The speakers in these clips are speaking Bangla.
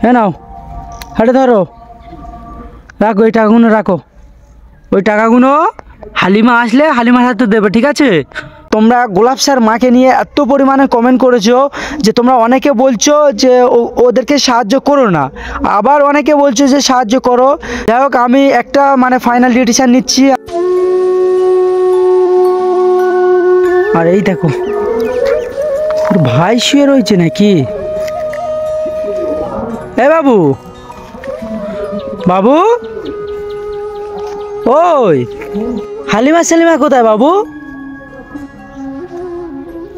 হ্যাঁ নাও, হাটে ধরো, রাখো এই টাকাগুলো, রাখো ওই টাকাগুলো হালিমা আসলে হালিমার হাতে দেবে, ঠিক আছে? তোমরা গোলাপ স্যার মাকে নিয়ে এত পরিমাণে কমেন্ট করেছো যে তোমরা অনেকে বলছো যে ওদেরকে সাহায্য করো না, আবার অনেকে বলছো যে সাহায্য করো। যাই হোক, আমি একটা মানে ফাইনাল ডিসিশন নিচ্ছি। আর এই দেখো, ওর ভাই শুয়ে রয়েছে নাকি? এ বাবু, বাবু, ওই হালিমা সালিমা কোথায় বাবু?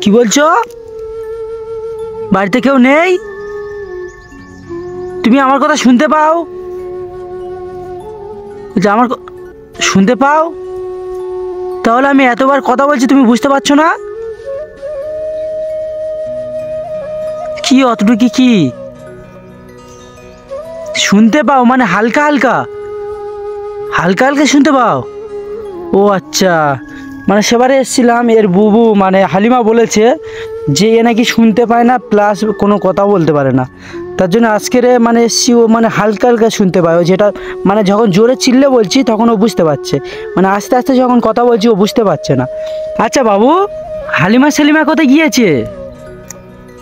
কি বলছো? বাড়িতে কেউ নেই? তুমি আমার কথা শুনতে পাও? আমার শুনতে পাও? তাহলে আমি এতবার কথা বলছি, তুমি বুঝতে পারছো না? কি অতটুকু কি শুনতে পাও? মানে হালকা হালকা হালকা হালকা শুনতে পাও? ও আচ্ছা, মানে সেবারে এসেছিলাম, এর বুবু মানে হালিমা বলেছে যে এ নাকি শুনতে পায় না, প্লাস কোনো কথা বলতে পারে না। তার জন্য আজকের মানে এসছি, ও মানে হালকা হালকা শুনতে পায়। ও যেটা মানে যখন জোরে চিল্লে বলছি তখন ও বুঝতে পারছে, মানে আস্তে আস্তে যখন কথা বলছি ও বুঝতে পারছে না। আচ্ছা বাবু, হালিমা সালিমা কোথায় গিয়েছে?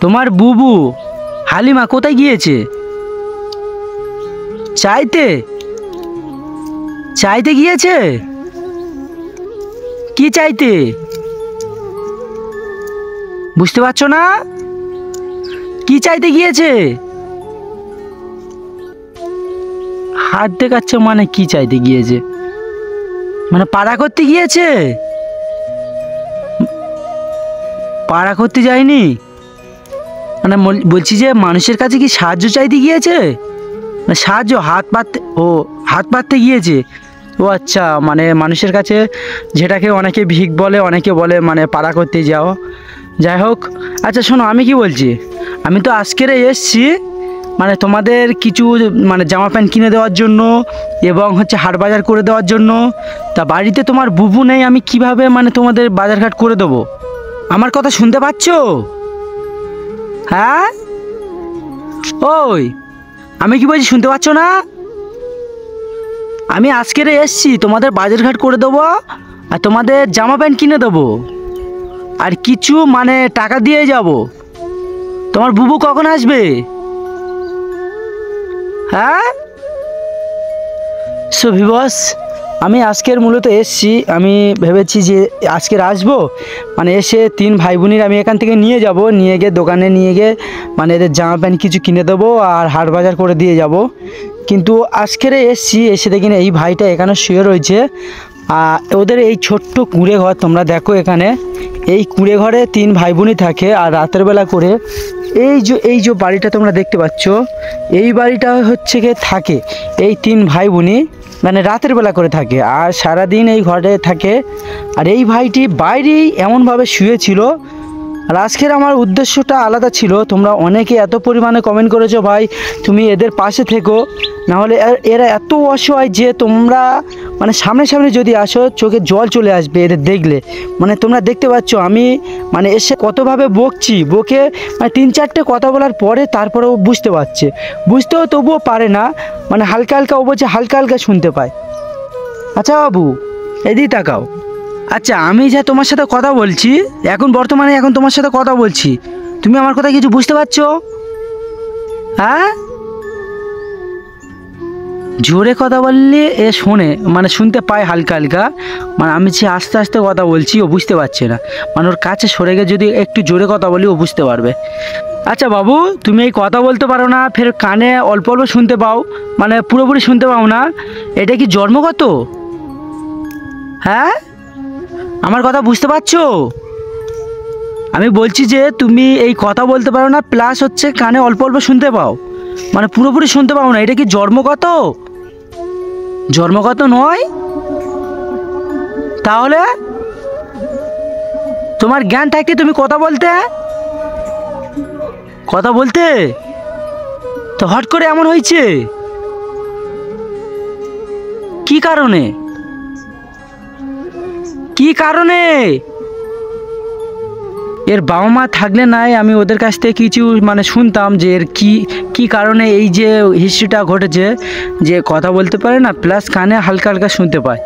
তোমার বুবু হালিমা কোথায় গিয়েছে? চাইতে চাইতে গিয়েছে? কি চাইতে? বুঝতে পারছো না? কি চাইতে গিয়েছে? হাত দেখাচ্ছে, মানে কি চাইতে গিয়েছে? মানে পাড়া করতে গিয়েছে? পাড়া করতে যায়নি, মানে বলছি যে মানুষের কাছে কি সাহায্য চাইতে গিয়েছে? না সাহায্য হাত পাততে, ও হাত পাততে গিয়েছে। ও আচ্ছা, মানে মানুষের কাছে, যেটাকে অনেকে ভিক বলে, অনেকে বলে মানে পাড়া করতে যাও। যাই হোক, আচ্ছা শোনো, আমি কি বলছি, আমি তো আজকের এসছি মানে তোমাদের কিছু মানে জামা প্যান্ট কিনে দেওয়ার জন্য এবং হচ্ছে হাট বাজার করে দেওয়ার জন্য। তা বাড়িতে তোমার বুবু নেই, আমি কিভাবে মানে তোমাদের বাজারঘাট করে দেবো? আমার কথা শুনতে পাচ্ছো? হ্যাঁ, ওই আমি কি বলছি শুনতে পাচ্ছ না? আমি আজকের এসছি, তোমাদের বাজারঘাট করে দেবো আর তোমাদের জামা প্যান্ট কিনে দেবো, আর কিছু মানে টাকা দিয়ে যাব। তোমার বুবু কখন আসবে? হ্যাঁ ভিবস, আমি আজকের মূলত এসছি, আমি ভেবেছি যে আজকের আসবো, মানে এসে তিন ভাই বোনের আমি এখান থেকে নিয়ে যাব, নিয়ে গিয়ে দোকানে নিয়ে গিয়ে মানে এদের জামা প্যান্ট কিছু কিনে দেবো আর হাট বাজার করে দিয়ে যাব। কিন্তু আজকের এসছি, এসে দেখি না এই ভাইটা এখানে শুয়ে রয়েছে। ওদের এই ছোট্ট কুঁড়ে ঘর, তোমরা দেখো এখানে এই কুঁড়ে ঘরে তিন ভাই বোনই থাকে। আর রাতের বেলা করে এই যে বাড়িটা তোমরা দেখতে পাচ্ছ, এই বাড়িটা হচ্ছে গিয়ে থাকে এই তিন ভাই বোনই, মানে রাতের বেলা করে থাকে আর সারাদিন এই ঘরে থাকে। আর এই ভাইটি বাইরেই এমনভাবে শুয়েছিল। আর আজকের আমার উদ্দেশ্যটা আলাদা ছিল। তোমরা অনেকে এত পরিমাণে কমেন্ট করেছো, ভাই তুমি এদের পাশে থেকো, নাহলে এরা এত অসহায় যে তোমরা মানে সামনে সামনে যদি আসো চোখে জল চলে আসবে এদের দেখলে। মানে তোমরা দেখতে পাচ্ছ আমি মানে এসে কতভাবে বকছি, বকে মানে তিন চারটে কথা বলার পরে তারপরেও বুঝতে পারছে, বুঝতেও তবুও পারে না, মানে হালকা হালকা ও বলছে হালকা হালকা শুনতে পায়। আচ্ছা বাবু, এদিকে তাকাও। আচ্ছা, আমি যা তোমার সাথে কথা বলছি এখন বর্তমানে, এখন তোমার সাথে কথা বলছি, তুমি আমার কথা কিছু বুঝতে পারছো? হ্যাঁ, জোরে কথা বললে এ শোনে, মানে শুনতে পায় হালকা হালকা, মানে আমি যে আস্তে আস্তে কথা বলছি ও বুঝতে পারছে না, মানে ওর কাছে সরে গিয়ে যদি একটু জোরে কথা বলি ও বুঝতে পারবে। আচ্ছা বাবু, তুমি এই কথা বলতে পারো না, ফের কানে অল্প অল্প শুনতে পাও, মানে পুরোপুরি শুনতে পাও না, এটা কি জন্মগত? হ্যাঁ, আমার কথা বুঝতে পারছো? আমি বলছি যে তুমি এই কথা বলতে পারো না, প্লাস হচ্ছে কানে অল্প অল্প শুনতে পাও, মানে পুরোপুরি শুনতে পাও না, এটা কি জন্মগত? জন্মগত নয়? তাহলে তোমার জ্ঞান থাকতে তুমি কথা বলতে, কথা বলতে তো হট করে এমন হয়েছে কি কারণে? কি কারণে এর বাবা মা থাকলে নাই আমি ওদের কাছ থেকে কিছু মানে শুনতাম যে এর কি কারণে এই যে হিস্ট্রিটা ঘটেছে, যে কথা বলতে পারে না প্লাস কানে হালকা হালকা শুনতে পায়।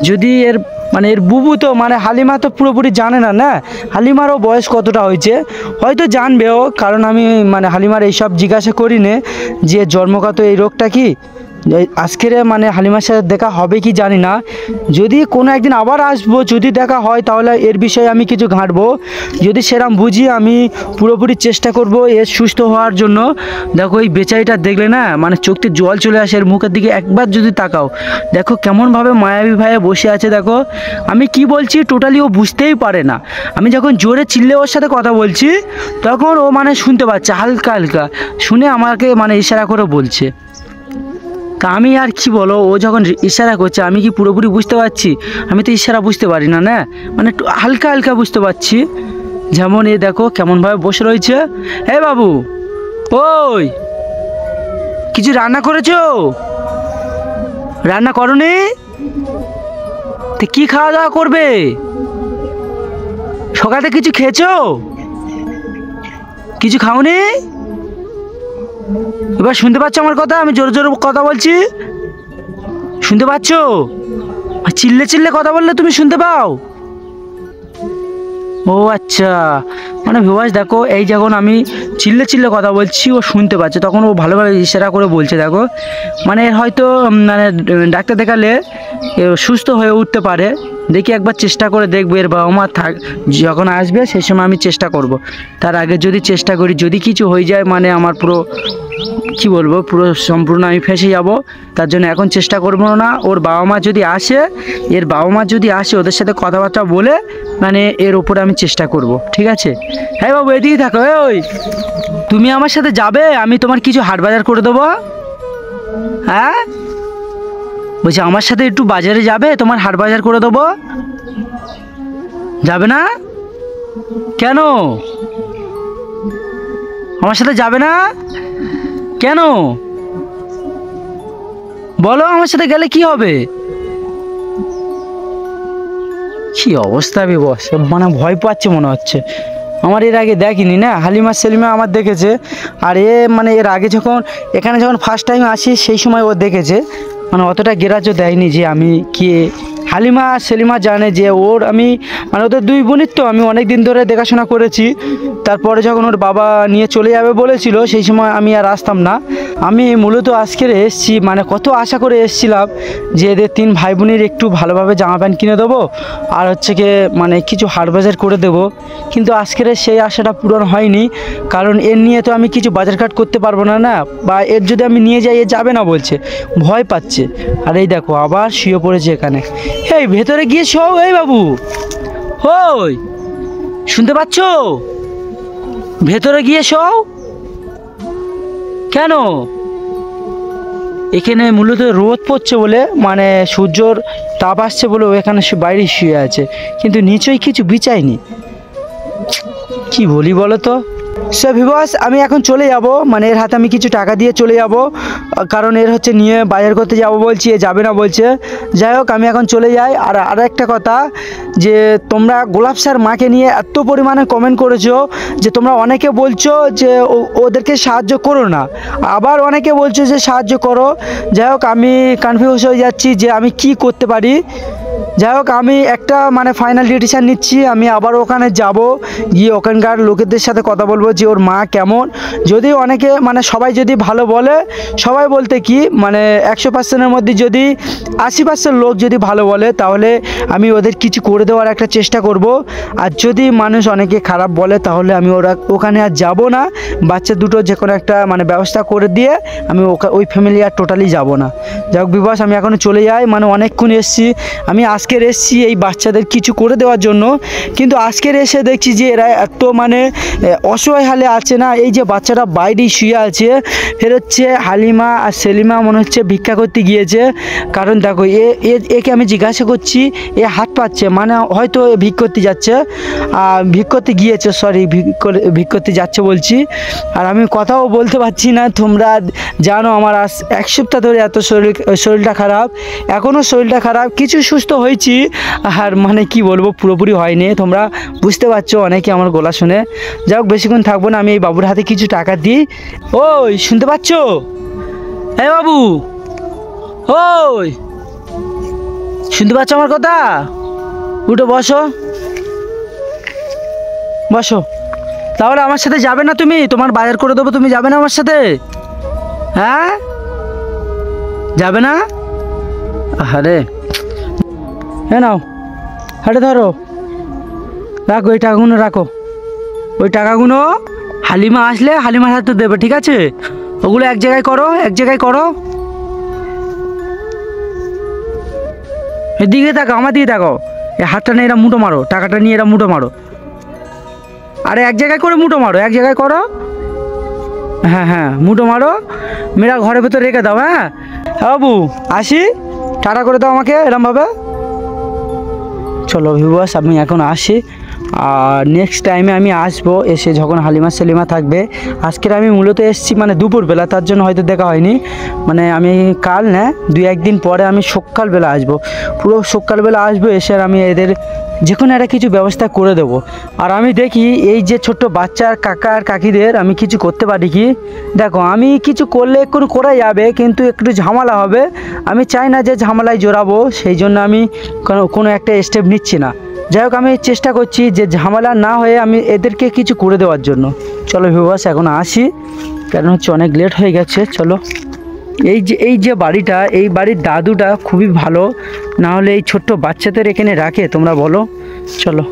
যদি এর মানে এর বুবু তো মানে হালিমা তো পুরোপুরি জানে না, না হালিমারও বয়স কতটা হয়েছে হয়তো জানবেও, কারণ আমি মানে হালিমার এইসব জিজ্ঞাসা করি নে যে জন্মগত এই রোগটা কি। আজকের মানে হালিমার সাথে দেখা হবে কি জানি না, যদি কোনো একদিন আবার আসবো, যদি দেখা হয় তাহলে এর বিষয়ে আমি কিছু ঘাঁটবো, যদি সেরকম বুঝি আমি পুরোপুরি চেষ্টা করব এর সুস্থ হওয়ার জন্য। দেখো এই বেচারিটা দেখলে না মানে চোখতে জল চলে আসে, এর মুখের দিকে একবার যদি তাকাও দেখো কেমনভাবে মায়াবী ভাইয়ে বসে আছে। দেখো আমি কি বলছি টোটালি ও বুঝতেই পারে না, আমি যখন জোরে চিল্লে ওর সাথে কথা বলছি তখন ও মানে শুনতে পাচ্ছে হালকা হালকা, শুনে আমাকে মানে ইশারা করে বলছে। তা আমি আর কি বলো, ও যখন ইশারা করছে আমি কি পুরোপুরি বুঝতে পারছি? আমি তো ইশারা বুঝতে পারি না, না মানে একটু হালকা হালকা বুঝতে পারছি। যেমন এ দেখো কেমনভাবে বসে রয়েছে। হে বাবু, ওই কিছু রান্না করেছো? রান্না করনি তো কি খাওয়া দাওয়া করবে? সকালে কিছু খেয়েছো? কিছু খাওনি? এবার শুনতে পাচ্ছ আমার কথা? আমি জোরে জোরে কথা বলছি, শুনতে পাচ্ছ? চিল্লে চিল্লে কথা বললে তুমি শুনতে পাও? ও আচ্ছা, মানে ভিউয়ার্স দেখো এই যখন আমি চিল্লে চিল্লে কথা বলছি ও শুনতে পাচ্ছে, তখন ও ভালোভাবে ইশারা করে বলছে। দেখো মানে এর হয়তো মানে ডাক্তার দেখালে সুস্থ হয়ে উঠতে পারে। দেখি একবার চেষ্টা করে দেখবো, এর বাবা মা যখন আসবে সেই সময় আমি চেষ্টা করব। তার আগে যদি চেষ্টা করি, যদি কিছু হয়ে যায় মানে আমার পুরো কি বলবো পুরো সম্পূর্ণ আমি ফেঁসে যাব। তার জন্য এখন চেষ্টা করব না। ওর বাবা মা যদি আসে, এর বাবা মা যদি আসে ওদের সাথে কথাবার্তা বলে মানে এর উপরে আমি চেষ্টা করব, ঠিক আছে? হ্যাঁ বাবু এদিকে থাকো। ওই তুমি আমার সাথে যাবে, আমি তোমার কিছু হাট বাজার করে দেবো। হ্যাঁ বলছি আমার সাথে একটু বাজারে যাবে, তোমার হাট বাজার করে দেবো। যাবে না কেন? আমার সাথে যাবে না কেন বলো? আমার সাথে গেলে কি হবে? কি অবস্থা বস, মানে ভয় পাচ্ছে মনে হচ্ছে। আমার এর আগে দেখিনি না, হালিমা সেলিমা আমার দেখেছে, আর এ মানে এর আগে যখন এখানে যখন ফার্স্ট টাইম আসি সেই সময় ও দেখেছে, মানে অতটা গ্রাহ্য দেয়নি যে আমি কে। হালিমা সেলিমা জানে যে ওর আমি মানে ওদের দুই বোনের তো আমি অনেক দিন ধরে দেখাশোনা করেছি। তারপরে যখন ওর বাবা নিয়ে চলে যাবে বলেছিল সেই সময় আমি আর আসতাম না। আমি মূলত আজকের এসেছি মানে কত আশা করে এসেছিলাম যে এদের তিন ভাই বোনের একটু ভালোভাবে জামা প্যান্ট কিনে দেবো আর হচ্ছে কি মানে কিছু হাট বাজার করে দেবো, কিন্তু আজকের সেই আশাটা পূরণ হয়নি। কারণ এর নিয়ে তো আমি কিছু বাজারঘাট করতে পারবো না, না বা এর যদি আমি নিয়ে যাই এ যাবে না বলছে, ভয় পাচ্ছে। আর এই দেখো আবার শুয়ে পড়েছে এখানে। এই ভেতরে গিয়ে শোও। এই বাবু, ওই শুনতে পাচ্ছ? ভেতরে গিয়ে শোও। কেন? এখানে মূলত রোদ পড়ছে বলে মানে সূর্যর তাপ আসছে বলে ও এখানে বাইরে শুয়ে আছে, কিন্তু নিচেই কিছু বিছায়নি। কি বলি বলো তো? সো ভিউয়ার্স আমি এখন চলে যাব, মানে এর হাতে আমি কিছু টাকা দিয়ে চলে যাব, কারণ এর হচ্ছে নিয়ে বাজার করতে যাব বলছি, এ যাবে না বলছে। যাই হোক আমি এখন চলে যাই। আর একটা কথা যে তোমরা গোলাপ স্যার মাকে নিয়ে এত পরিমাণে কমেন্ট করেছো যে তোমরা অনেকে বলছো যে ওদেরকে সাহায্য করো না, আবার অনেকে বলছো যে সাহায্য করো। যাই হোক আমি কনফিউজ হয়ে যাচ্ছি যে আমি কি করতে পারি। যাই হোক আমি একটা মানে ফাইনাল ডিসিশন নিচ্ছি, আমি আবার ওখানে যাব, গিয়ে ওখানকার লোকেদের সাথে কথা বলবো যে ওর মা কেমন। যদি অনেকে মানে সবাই যদি ভালো বলে, সবাই বলতে কি মানে 100%-এর মধ্যে যদি 80% লোক যদি ভালো বলে তাহলে আমি ওদের কিছু করে দেওয়ার একটা চেষ্টা করব। আর যদি মানুষ অনেকে খারাপ বলে তাহলে আমি ওখানে আর যাব না। বাচ্চা দুটো যে কোনো একটা মানে ব্যবস্থা করে দিয়ে আমি ওই ফ্যামিলি আর টোটালি যাব না। যাই হোক বিবাস আমি এখনও চলে যাই, মানে অনেকক্ষণ এসছি আমি। আজকের এসছি এই বাচ্চাদের কিছু করে দেওয়ার জন্য, কিন্তু আজকের এসে দেখছি যে এরা এত মানে অসহায় হালে আছে না। এই যে বাচ্চাটা বাইরেই শুয়ে আছে, ফের হচ্ছে হালিমা আর সেলিমা মনে হচ্ছে ভিক্ষা করতে গিয়েছে। কারণ দেখো একে আমি জিজ্ঞাসা করছি, এ হাত পাচ্ছে মানে হয়তো ভিক করতে যাচ্ছে, ভিক করতে গিয়েছে, সরি ভিক করতে যাচ্ছে বলছি। আর আমি কথাও বলতে পারছি না। তোমরা জানো আমার 1 সপ্তাহ ধরে এত শরীরটা খারাপ, এখনও শরীরটা খারাপ, কিছু সুস্থ হয়েছি, আর মানে কি বলবো পুরোপুরি হয়নি, তোমরা বুঝতে পারছো অনেকে আমার গলা শুনে। যাই হোক বেশিক্ষণ থাকবো না, আমি এই বাবুর হাতে কিছু টাকা দিই। ওই শুনতে পাচ্ছ? হ্যাঁ বাবু, ওই শুনতে পাচ্ছ আমার কথা? উঠে বসো, বসো। তাহলে আমার সাথে যাবে না তুমি? তোমার বাজার করে দেবো, তুমি যাবে না আমার সাথে? হ্যাঁ যাবে না? আরে হ্যাঁ নাও, হাটে ধরো, রাখো এই টাকাগুলো, রাখো ওই টাকাগুলো। হালিমা আসলে হালিমার হাতে দেবে, ঠিক আছে? ওগুলো এক জায়গায় করো, এক জায়গায় করো। এদিকে তাকো, আমার দিকে তাকো। এই হাতটা নিয়ে এরা মুঠো মারো, টাকাটা নিয়ে এরা মুঠো মারো। আরে এক জায়গায় করে মুঠো মারো, এক জায়গায় করো। হ্যাঁ হ্যাঁ মুঠো মারো, মেয়েরা ঘরের ভেতর রেখে দাও। হ্যাঁ বাবু আসি, টাটা করে দাও আমাকে এরমভাবে। চলো ভিউয়ার্স আমি এখন আসি, আর নেক্সট টাইমে আমি আসবো, এসে যখন হালিমা সেলিমা থাকবে। আজকের আমি মূলত এসেছি মানে দুপুরবেলা, তার জন্য হয়তো দেখা হয়নি। মানে আমি কাল না, 2-1 দিন পরে আমি সকালবেলা আসবো, পুরো সকালবেলা আসবো। এসে আর আমি এদের যে কোনো একটা কিছু ব্যবস্থা করে দেবো। আর আমি দেখি এই যে ছোট্ট বাচ্চার কাকা আর কাকিদের আমি কিছু করতে পারি কি। দেখো আমি কিছু করলে একটু করা যাবে, কিন্তু একটু ঝামেলা হবে। আমি চাই না যে ঝামেলায় জড়াবো, সেই জন্য আমি কোনো একটা স্টেপ নিচ্ছি না। যাই হোক আমি চেষ্টা করছি যে ঝামেলা না হয়ে আমি এদেরকে কিছু করে দেওয়ার জন্য। চলো ভিউয়ার্স এখন আসি, কারণ হচ্ছে অনেক লেট হয়ে গেছে। চলো এই যে বাড়িটা, এই বাড়ির দাদুটা খুবই ভালো, না হলে এই ছোট্ট বাচ্চাদের এখানে রাখে তোমরা বলো? চলো।